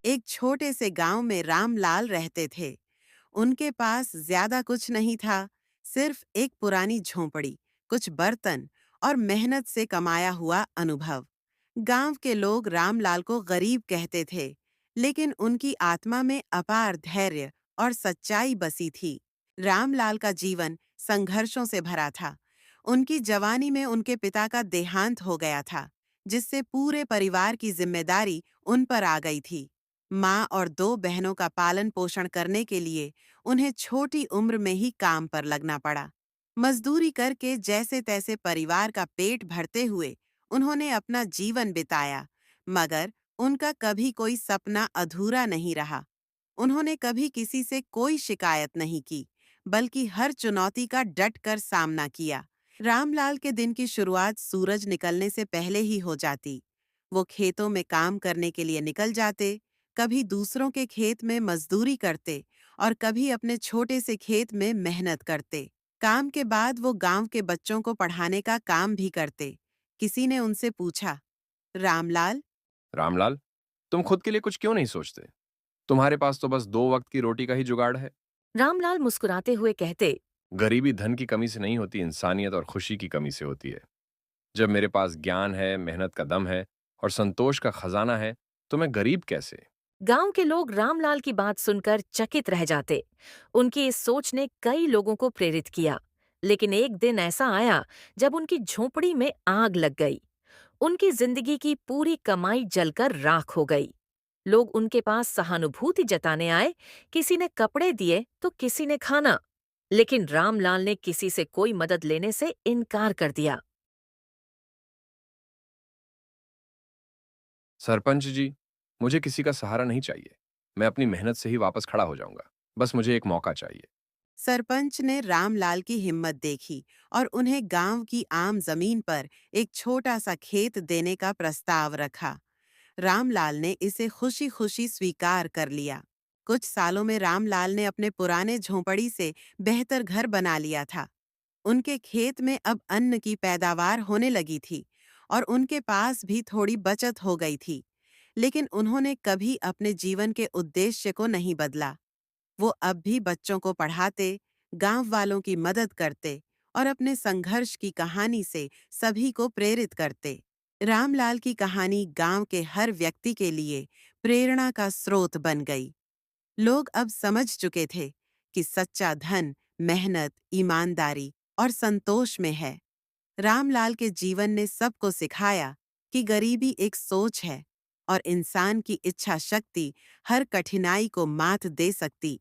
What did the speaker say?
एक छोटे से गांव में रामलाल रहते थे। उनके पास ज्यादा कुछ नहीं था, सिर्फ एक पुरानी झोंपड़ी, कुछ बर्तन और मेहनत से कमाया हुआ अनुभव। गांव के लोग रामलाल को गरीब कहते थे, लेकिन उनकी आत्मा में अपार धैर्य और सच्चाई बसी थी। रामलाल का जीवन संघर्षों से भरा था। उनकी जवानी में उनके पिता का देहांत हो गया था, जिससे पूरे परिवार की जिम्मेदारी उन पर आ गई थी। माँ और दो बहनों का पालन पोषण करने के लिए उन्हें छोटी उम्र में ही काम पर लगना पड़ा। मजदूरी करके जैसे तैसे परिवार का पेट भरते हुए उन्होंने अपना जीवन बिताया, मगर उनका कभी कोई सपना अधूरा नहीं रहा। उन्होंने कभी किसी से कोई शिकायत नहीं की, बल्कि हर चुनौती का डट कर सामना किया। रामलाल के दिन की शुरुआत सूरज निकलने से पहले ही हो जाती। वो खेतों में काम करने के लिए निकल जाते, कभी दूसरों के खेत में मजदूरी करते और कभी अपने छोटे से खेत में मेहनत करते। काम के बाद वो गांव के बच्चों को पढ़ाने का काम भी करते। किसी ने उनसे पूछा, रामलाल, रामलाल, तुम खुद के लिए कुछ क्यों नहीं सोचते? तुम्हारे पास तो बस 2 वक्त की रोटी का ही जुगाड़ है। रामलाल मुस्कुराते हुए कहते। गरीबी धन की कमी से नहीं होती, इंसानियत और खुशी की कमी से होती है। जब मेरे पास ज्ञान है, मेहनत का दम है और संतोष का खजाना है, तो मैं गरीब कैसे? गांव के लोग रामलाल की बात सुनकर चकित रह जाते। उनकी इस सोच ने कई लोगों को प्रेरित किया। लेकिन एक दिन ऐसा आया जब उनकी झोंपड़ी में आग लग गई। उनकी जिंदगी की पूरी कमाई जलकर राख हो गई। लोग उनके पास सहानुभूति जताने आए। किसी ने कपड़े दिए तो किसी ने खाना। लेकिन रामलाल ने किसी से कोई मदद लेने से इनकार कर दिया। सरपंच जी, मुझे किसी का सहारा नहीं चाहिए। मैं अपनी मेहनत से ही वापस खड़ा हो जाऊंगा। बस मुझे एक मौका चाहिए। सरपंच ने रामलाल की हिम्मत देखी और उन्हें गांव की आम जमीन पर एक छोटा सा खेत देने का प्रस्ताव रखा। रामलाल ने इसे खुशी खुशी स्वीकार कर लिया। कुछ सालों में रामलाल ने अपने पुराने झोंपड़ी से बेहतर घर बना लिया था। उनके खेत में अब अन्न की पैदावार होने लगी थी और उनके पास भी थोड़ी बचत हो गई थी। लेकिन उन्होंने कभी अपने जीवन के उद्देश्य को नहीं बदला। वो अब भी बच्चों को पढ़ाते, गांव वालों की मदद करते और अपने संघर्ष की कहानी से सभी को प्रेरित करते। रामलाल की कहानी गांव के हर व्यक्ति के लिए प्रेरणा का स्रोत बन गई। लोग अब समझ चुके थे कि सच्चा धन मेहनत, ईमानदारी और संतोष में है। रामलाल के जीवन ने सबको सिखाया कि गरीबी एक सोच है और इंसान की इच्छा शक्ति हर कठिनाई को मात दे सकती